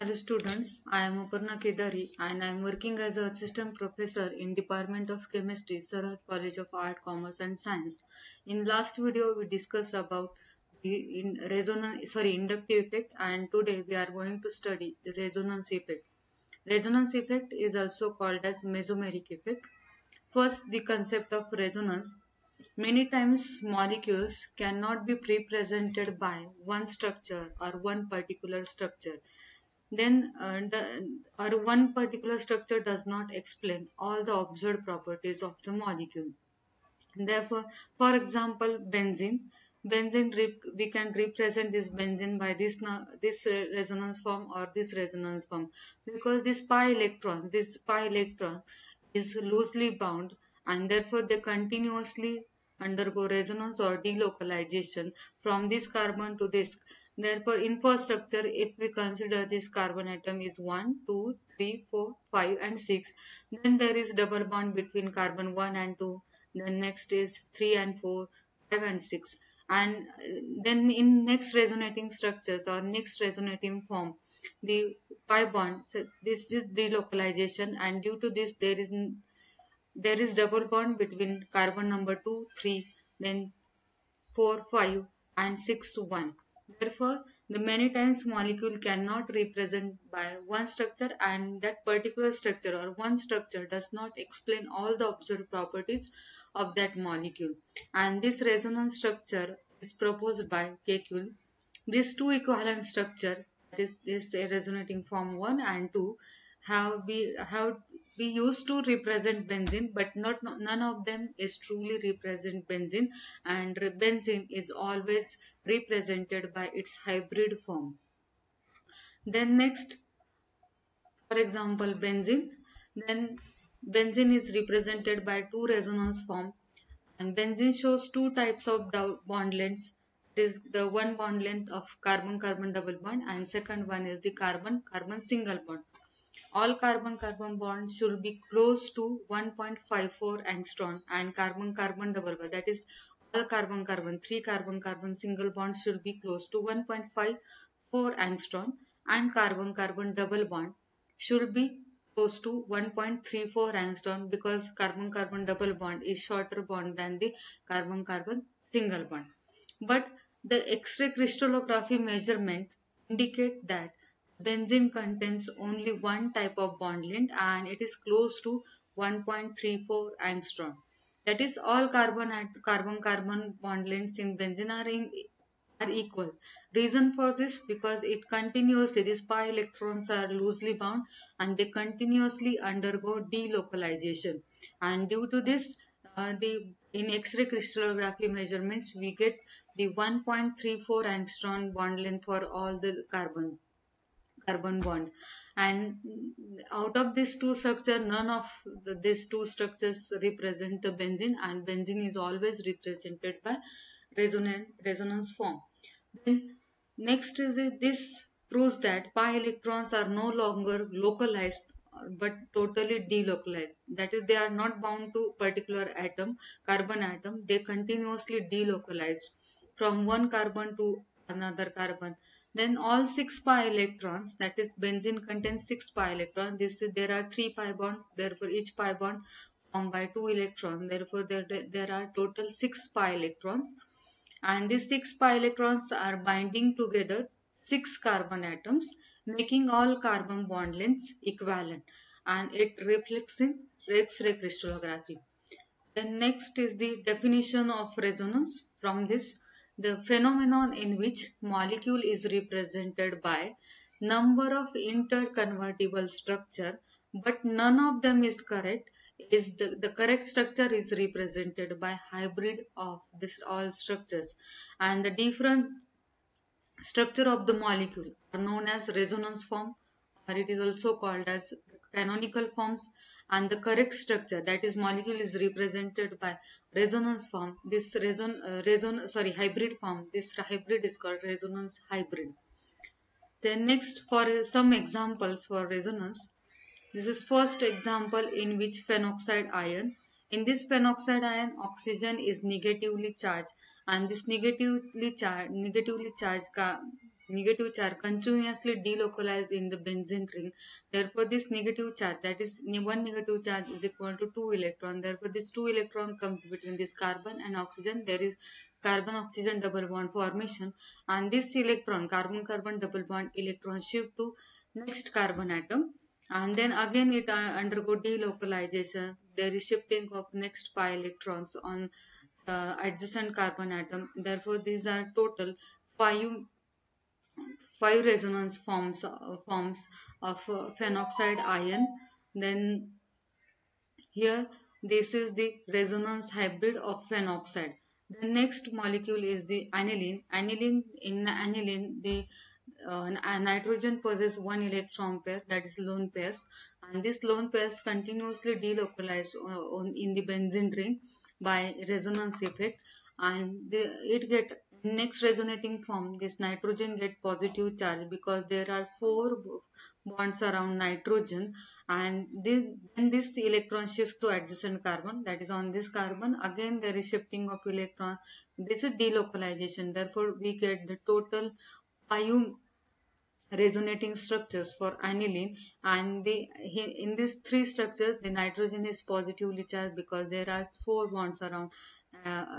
Hello students, I am Aparna Kedari and I am working as a assistant professor in Department of Chemistry, Sarhat College of Art, Commerce and Science. In last video we discussed about the inductive effect, and today we are going to study the resonance effect. Resonance effect is also called as mesomeric effect. First, the concept of resonance. Many times molecules cannot be represented by one structure or one particular structure. Or one particular structure does not explain all the observed properties of the molecule. Therefore, for example, we can represent this benzene by this resonance form or this resonance form, because this pi electron is loosely bound, and therefore they continuously undergo resonance or delocalization from this carbon to this. Therefore, in first structure, if we consider this carbon atom is 1, 2, 3, 4, 5 and 6, then there is double bond between carbon 1 and 2. Then next is 3 and 4, 5 and 6. And then in next resonating structures or next resonating form, the pi bond, so this is delocalization, and due to this there is double bond between carbon number 2, 3, then 4, 5 and 6, 1. Therefore, the many times molecule cannot represent by one structure, and that particular structure or one structure does not explain all the observed properties of that molecule. And this resonance structure is proposed by Kekulé. These two equivalent structure, that is this resonating form 1 and 2, have we used to represent benzene, but not none of them is truly represent benzene, and benzene is always represented by its hybrid form. Then next, for example, then benzene is represented by two resonance form, and benzene shows two types of bond lengths. It is the one bond length of carbon-carbon double bond, and second one is the carbon-carbon single bond. All carbon-carbon bonds should be close to 1.54 angstrom, and carbon-carbon double bond, that is all carbon-carbon, three carbon-carbon single bonds should be close to 1.54 angstrom, and carbon-carbon double bond should be close to 1.34 angstrom, because carbon-carbon double bond is shorter bond than the carbon-carbon single bond. But the X-ray crystallography measurement indicate that benzene contains only one type of bond length, and it is close to 1.34 angstrom. That is, all carbon-carbon bond lengths in benzene are equal. Reason for this, because it continuously, these pi electrons are loosely bound and they continuously undergo delocalization. And due to this, in X-ray crystallography measurements, we get the 1.34 angstrom bond length for all the carbon bond. And out of these two structures, none of these two structures represent the benzene, and benzene is always represented by resonance form. Then next is this proves that pi electrons are no longer localized but totally delocalized. That is, they are not bound to particular atom, carbon atom. They continuously delocalized from one carbon to another carbon. Then all 6 pi electrons, that is benzene contains 6 pi electrons. There are 3 pi bonds, therefore each pi bond formed by 2 electrons. Therefore there are total 6 pi electrons, and these 6 pi electrons are binding together 6 carbon atoms, making all carbon bond lengths equivalent, and it reflects in X-ray crystallography. Then next is the definition of resonance. From this, the phenomenon in which molecule is represented by number of interconvertible structure, but none of them is correct, is the correct structure is represented by hybrid of this all structures, and the different structure of the molecule are known as resonance form, or it is also called as canonical forms. And the correct structure, that is molecule is represented by resonance form, this hybrid form, this hybrid is called resonance hybrid. Then next, for some examples for resonance, this is first example in which phenoxide ion. In this phenoxide ion, oxygen is negatively charged, and this negatively charged negative charge continuously delocalized in the benzene ring. Therefore, this negative charge, that is one negative charge is equal to 2 electron. Therefore, this 2 electron comes between this carbon and oxygen. There is carbon oxygen double bond formation, and this electron, carbon carbon double bond electron shift to next carbon atom, and then again it undergo delocalization. There is shifting of next pi electrons on adjacent carbon atom. Therefore, these are total five resonance forms of phenoxide ion. Then here, this is the resonance hybrid of phenoxide. The next molecule is the aniline. In aniline, the nitrogen possesses one electron pair, that is lone pairs, and this lone pairs continuously delocalized in the benzene ring by resonance effect, and it get next resonating form. This nitrogen get positive charge because there are four bonds around nitrogen, and then this electron shift to adjacent carbon, that is on this carbon. Again there is shifting of electron. This is delocalization. Therefore, we get the total five resonating structures for aniline, and in these three structures the nitrogen is positively charged because there are four bonds around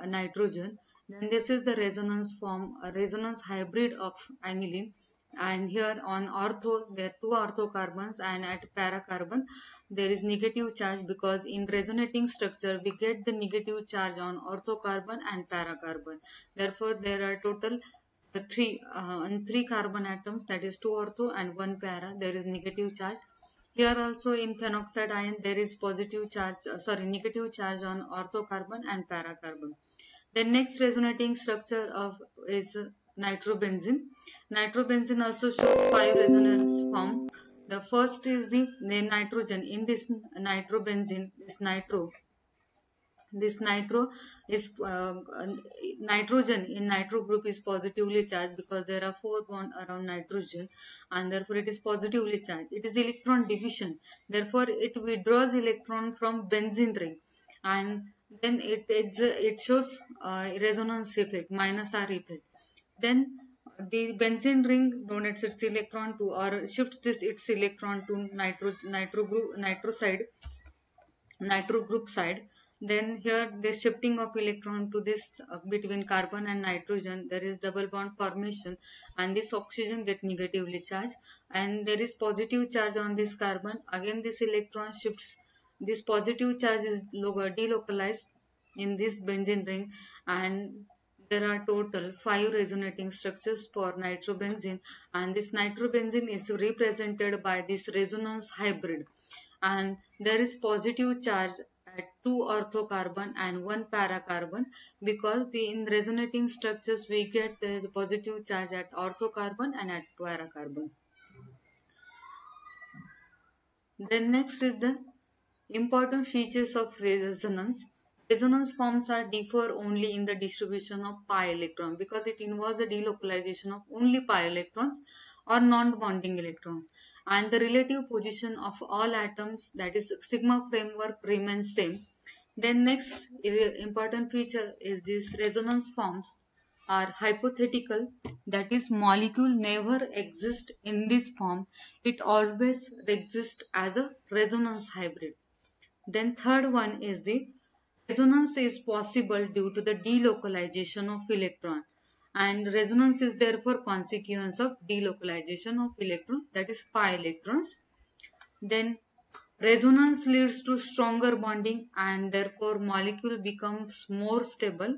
nitrogen. Then this is the resonance form, a resonance hybrid of aniline, and here on ortho there are two ortho carbons, and at para carbon there is negative charge because in resonating structure we get the negative charge on ortho carbon and para carbon. Therefore, there are total three carbon atoms, that is two ortho and one para, there is negative charge. Here also in phenoxide ion there is positive charge, negative charge on ortho carbon and para carbon. The next resonating structure of is nitrobenzene. Nitrobenzene also shows five resonance form. The first is the nitrogen. In this nitrobenzene, this nitro is nitrogen in nitro group is positively charged because there are four bonds around nitrogen, and therefore it is positively charged. It is electron division. Therefore, it withdraws electron from benzene ring, and then it shows resonance effect, minus R effect. Then the benzene ring donates its electron to, or shifts this its electron to nitro group side. Then here the shifting of electron to this between carbon and nitrogen, there is double bond formation, and this oxygen get negatively charged, and there is positive charge on this carbon. Again this electron shifts, this positive charge is delocalized in this benzene ring, and there are total five resonating structures for nitrobenzene, and this nitrobenzene is represented by this resonance hybrid, and there is positive charge at two ortho carbon and one para carbon because in resonating structures we get the positive charge at ortho carbon and at para carbon. Then next is the important features of resonance. Resonance forms are differ only in the distribution of pi electron because it involves the delocalization of only pi electrons or non-bonding electrons, and the relative position of all atoms, that is sigma framework, remains same. Then next important feature is this resonance forms are hypothetical, that is molecule never exists in this form, it always exists as a resonance hybrid. Then third one is the resonance is possible due to the delocalization of electron, and resonance is therefore consequence of delocalization of electron, that is pi electrons. Then resonance leads to stronger bonding and therefore molecule becomes more stable.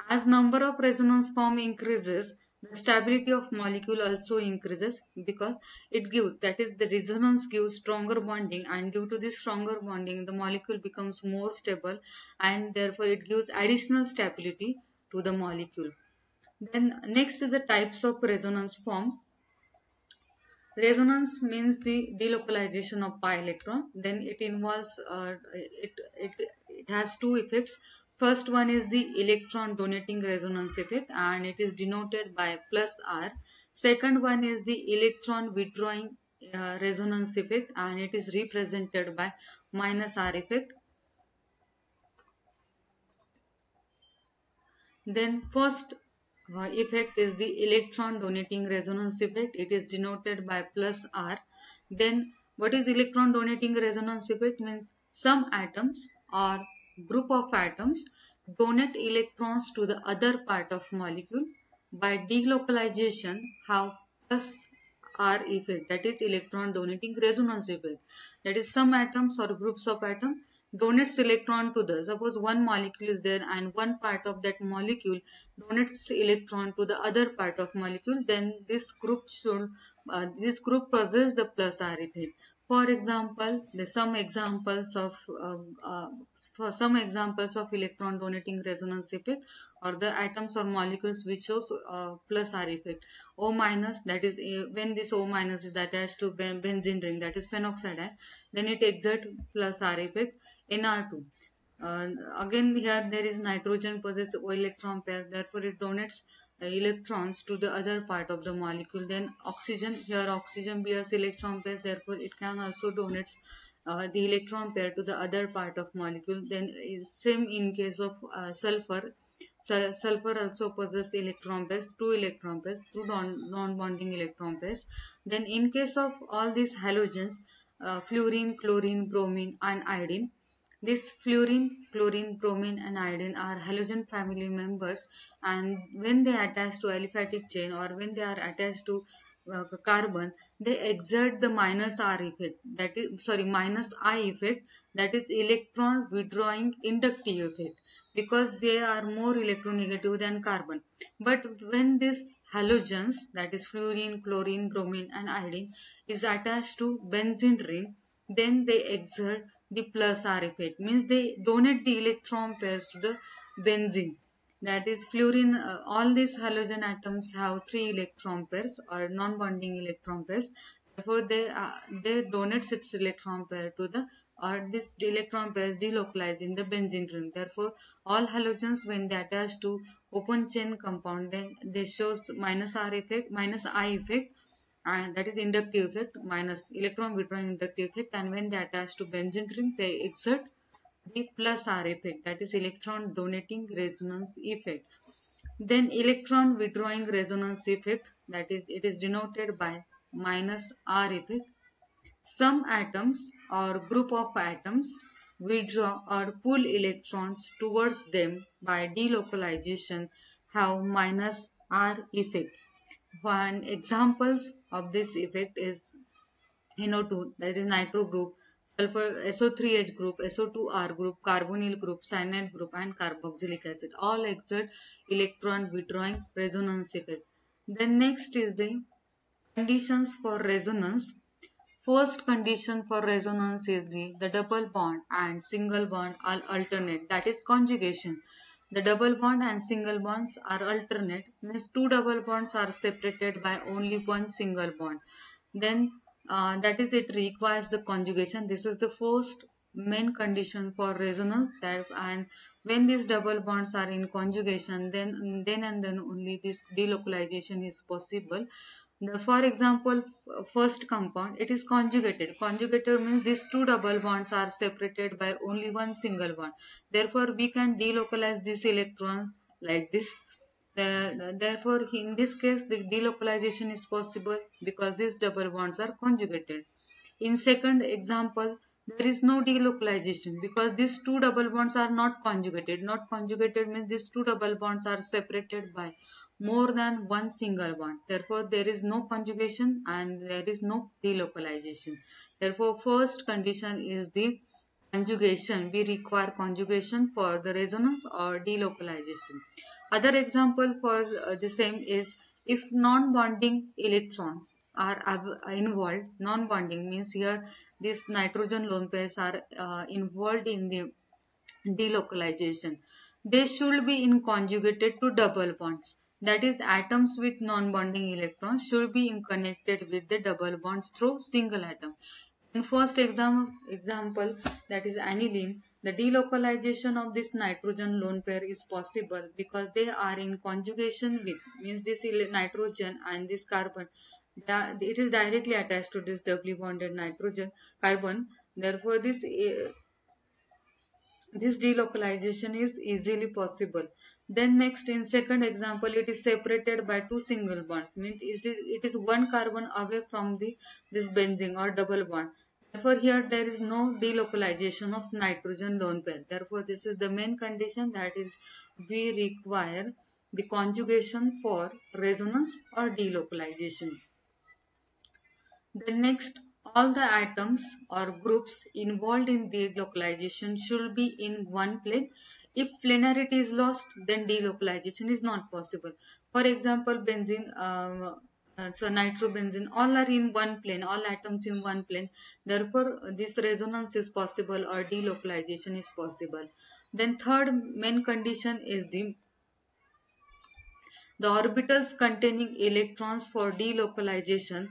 As number of resonance form increases, the stability of molecule also increases because it gives, that is the resonance gives stronger bonding, and due to this stronger bonding the molecule becomes more stable, and therefore it gives additional stability to the molecule. Then next is the types of resonance form. Resonance means the delocalization of pi electron. Then it involves it has two effects. First one is the electron donating resonance effect, and it is denoted by plus R. Second one is the electron withdrawing resonance effect, and it is represented by minus R effect. Then first effect is the electron donating resonance effect. It is denoted by plus R. Then what is electron donating resonance effect? Means some atoms or group of atoms donate electrons to the other part of molecule by delocalization have plus R effect, that is electron donating resonance effect. That is some atoms or groups of atoms donates electron to the, suppose one molecule is there and one part of that molecule donates electron to the other part of molecule, then this group possess the plus R effect. For example, for some examples of electron donating resonance effect or the atoms or molecules which shows plus R effect. O minus, that is when this O minus is attached to benzene ring, that is phenoxide, then it exerts plus R effect. Nr2. Again here there is nitrogen possesses O electron pair, therefore it donates electrons to the other part of the molecule. Then oxygen, here oxygen bears electron pairs, therefore it can also donates the electron pair to the other part of molecule. Then same in case of sulfur. Sulfur also possesses electron pairs, two electron pairs, two non-bonding electron pairs. Then in case of all these halogens, fluorine, chlorine, bromine and iodine, this fluorine, chlorine, bromine and iodine are halogen family members, and when they attach to aliphatic chain or when they are attached to carbon, they exert the minus R effect, that is minus I effect, that is electron withdrawing inductive effect, because they are more electronegative than carbon. But when this halogens, that is fluorine, chlorine, bromine and iodine, is attached to benzene ring, then they exert the plus R effect, means they donate the electron pairs to the benzene. That is fluorine, all these halogen atoms have 3 electron pairs or non-bonding electron pairs. Therefore, they donate its electron pair to the, or this electron pair is delocalized in the benzene ring. Therefore, all halogens when they attach to open chain compound, then they shows minus R effect, minus I effect, and that is inductive effect, minus electron withdrawing inductive effect, and when they attach to benzene ring, they exert the plus R effect, that is electron donating resonance effect. Then electron withdrawing resonance effect, that is it is denoted by minus R effect. Some atoms or group of atoms withdraw or pull electrons towards them by delocalization have minus R effect. One examples of this effect is NO2, that is nitro group, sulfur SO3H group, SO2R group, carbonyl group, cyanide group, and carboxylic acid. All exert electron withdrawing resonance effect. Then next is the conditions for resonance. First condition for resonance is the double bond and single bond are alternate, that is conjugation. The double bond and single bonds are alternate, means two double bonds are separated by only one single bond. Then that is it requires the conjugation. This is the first main condition for resonance, that and when these double bonds are in conjugation, then and then only this delocalization is possible. For example, first compound, it is conjugated. Conjugated means these two double bonds are separated by only one single bond. Therefore, we can delocalize this electron like this. Therefore, in this case, the delocalization is possible because these double bonds are conjugated. In second example, there is no delocalization because these two double bonds are not conjugated. Not conjugated means these two double bonds are separated by more than one single bond. Therefore, there is no conjugation and there is no delocalization. Therefore, first condition is the conjugation. We require conjugation for the resonance or delocalization. Other example for the same is if non-bonding electrons are involved. Non-bonding means here these nitrogen lone pairs are involved in the delocalization. They should be in conjugated to double bonds. That is, atoms with non-bonding electrons should be connected with the double bonds through single atom. In first example, that is aniline, the delocalization of this nitrogen lone pair is possible because they are in conjugation with, means this nitrogen and this carbon, it is directly attached to this doubly bonded nitrogen carbon. Therefore, this This delocalization is easily possible. Then next, in second example, it is separated by two single bond. Means it is one carbon away from this benzene or double bond. Therefore, here there is no delocalization of nitrogen lone pair. Therefore, this is the main condition, that is we require the conjugation for resonance or delocalization. Then next, all the atoms or groups involved in delocalization should be in one plane. If planarity is lost, then delocalization is not possible. For example, benzene, so nitrobenzene, all are in one plane, all atoms in one plane. Therefore, this resonance is possible or delocalization is possible. Then third main condition is the orbitals containing electrons for delocalization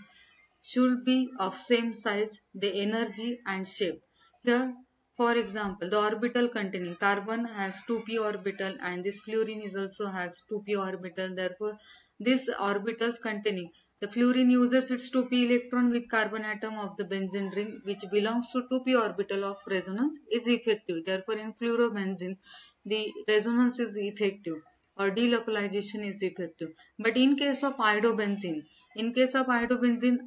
should be of same size, the energy and shape. Here, for example, the orbital containing carbon has 2p orbital and this fluorine is also has 2p orbital. Therefore, this orbitals containing the fluorine uses its 2p electron with carbon atom of the benzene ring which belongs to 2p orbital of resonance is effective. Therefore, in fluorobenzene, the resonance is effective or delocalization is effective. But in case of iodobenzene,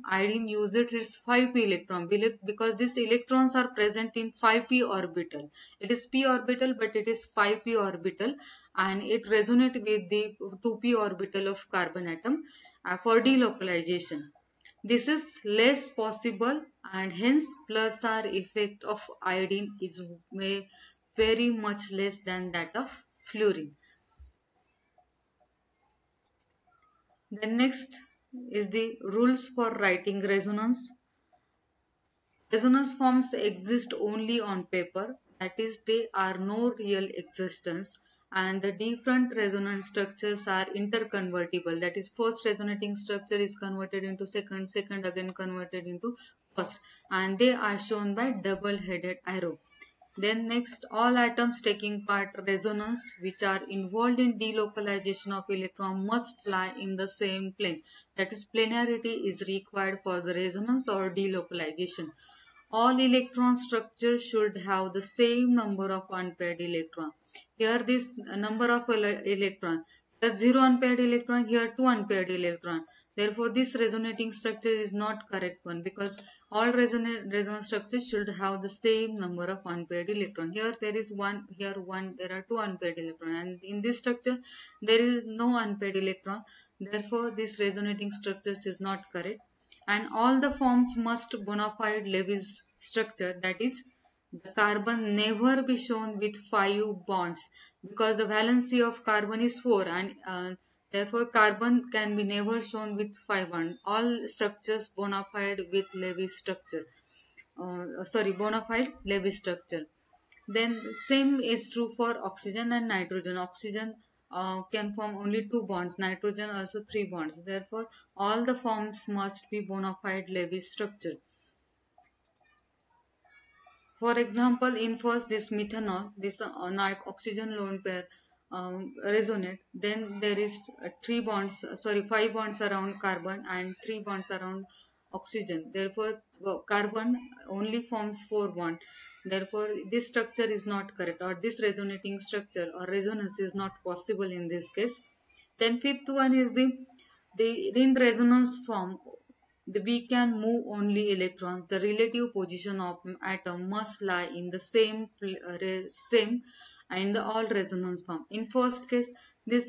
iodine uses its 5p electron because these electrons are present in 5p orbital. It is p orbital, but it is 5p orbital, and it resonates with the 2p orbital of carbon atom for delocalization. This is less possible, and hence plus R effect of iodine is very much less than that of fluorine. Then next is the rules for writing resonance. Resonance forms exist only on paper, that is, they are no real existence, and the different resonance structures are interconvertible. That is, first resonating structure is converted into second, second again converted into first, and they are shown by double-headed arrow. Then next, all atoms taking part resonance which are involved in delocalization of electron must lie in the same plane. That is, planarity is required for the resonance or delocalization. All electron structures should have the same number of unpaired electron. Here this number of electron, here 0 unpaired electron, here 2 unpaired electron. Therefore, this resonating structure is not correct one because all resonance structures should have the same number of unpaired electron. Here there is one, here one, there are 2 unpaired electron, and in this structure there is no unpaired electron. Therefore, this resonating structures is not correct, and all the forms must bona fide Lewis structure, that is, the carbon never be shown with 5 bonds because the valency of carbon is 4, and therefore carbon can be never shown with 5 bonds. All structures bona fide with Lewis structure. Bona fide Lewis structure. Then same is true for oxygen and nitrogen. Oxygen can form only 2 bonds, nitrogen also 3 bonds. Therefore, all the forms must be bona fide Lewis structure. For example, in first this methanol, this oxygen lone pair resonate. Then there is 5 bonds around carbon and 3 bonds around oxygen. Therefore, carbon only forms 4 bonds. Therefore, this structure is not correct, or this resonating structure or resonance is not possible in this case. Then fifth one is the in resonance form we can move only electrons. The relative position of atom must lie in the same in the all resonance form. In first case, this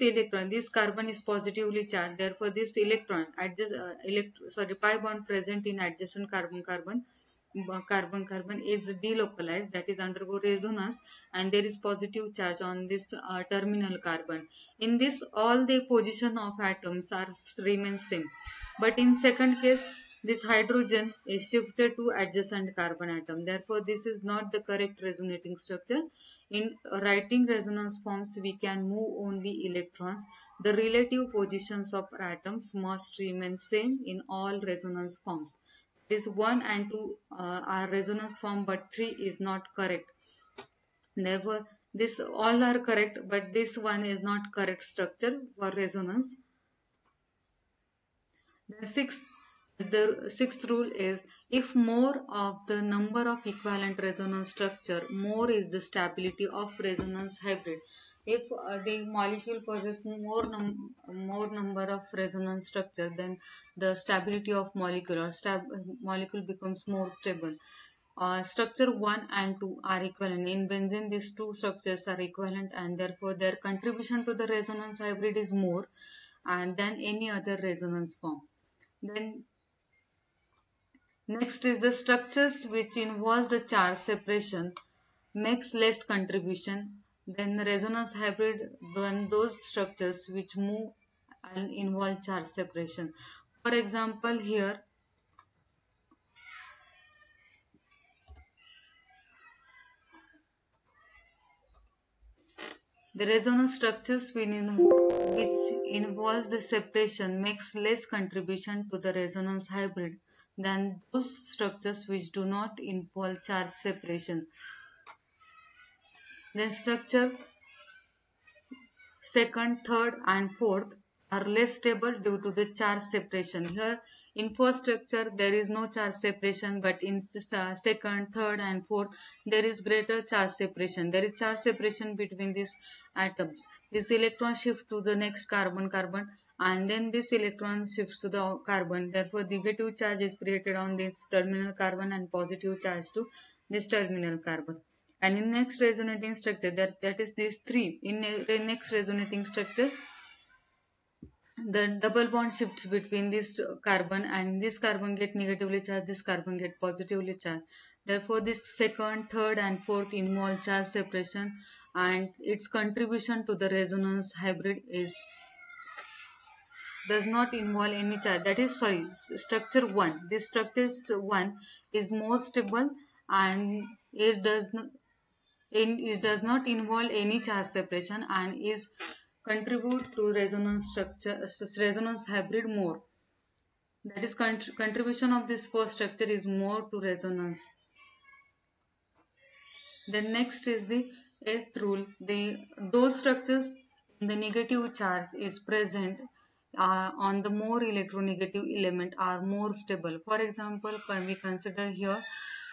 carbon is positively charged. Therefore, this electron pi bond present in adjacent carbon is delocalized, that is undergo resonance, and there is positive charge on this terminal carbon. In this, all the position of atoms are remain same, but in second case this hydrogen is shifted to adjacent carbon atom. Therefore, this is not the correct resonating structure. In writing resonance forms, we can move only electrons. The relative positions of atoms must remain same in all resonance forms. This 1 and 2 are resonance form, but 3 is not correct. Therefore, this all are correct, but this one is not correct structure for resonance. The sixth rule is If more of the number of equivalent resonance structure, more is the stability of resonance hybrid. If the molecule possesses more number of resonance structure, then the stability of molecule or molecule becomes more stable. Structure 1 and 2 are equivalent. In benzene, these two structures are equivalent and therefore their contribution to the resonance hybrid is more and than any other resonance form. Then next is the structures which involves the charge separation makes less contribution than the resonance hybrid than those structures which move and involve charge separation. For example, here the resonance structures which involves the separation makes less contribution to the resonance hybrid than those structures which do not involve charge separation. Then structure second, third and fourth are less stable due to the charge separation. Here in first structure there is no charge separation, but in the second, third and fourth there is greater charge separation. There is charge separation between these atoms. This electron shifts to the next carbon and then this electron shifts to the carbon. Therefore negative charge is created on this terminal carbon and positive charge to this terminal carbon. And in next resonating structure, that is these three. In the next resonating structure, the double bond shifts between this carbon and this carbon get negatively charged, this carbon get positively charged. Therefore, this second, third and fourth involve charge separation and its contribution to the resonance hybrid is does not involve any charge. That is, sorry, structure 1. This structure 1 is more stable and it does not involve any charge separation and is contribute to resonance structure resonance hybrid more. That is contribution of this first structure is more to resonance. Then next is the eighth rule. Those structures in the negative charge is present on the more electronegative element are more stable. For example, can we consider here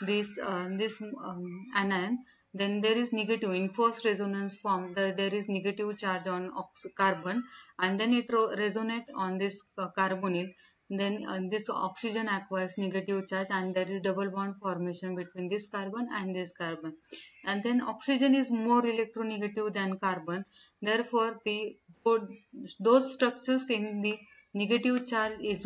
this anion, then there is negative in first resonance form. There is negative charge on carbon and then it resonate on this carbonyl. Then this oxygen acquires negative charge and there is double bond formation between this carbon and this carbon. And then oxygen is more electronegative than carbon. Therefore, those structures in the negative charge is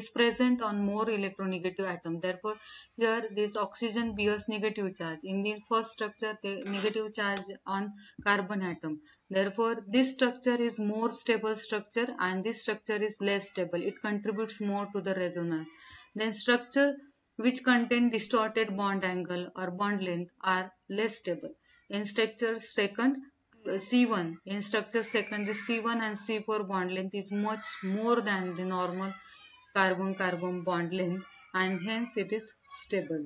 present on more electronegative atom. Therefore, here this oxygen bears negative charge. In the first structure, the negative charge on carbon atom. Therefore, this structure is more stable structure and this structure is less stable. It contributes more to the resonance. Then structure which contain distorted bond angle or bond length are less stable. In structure second, C1, in structure second, the C1 and C4 bond length is much more than the normal carbon-carbon bond length and hence it is stable.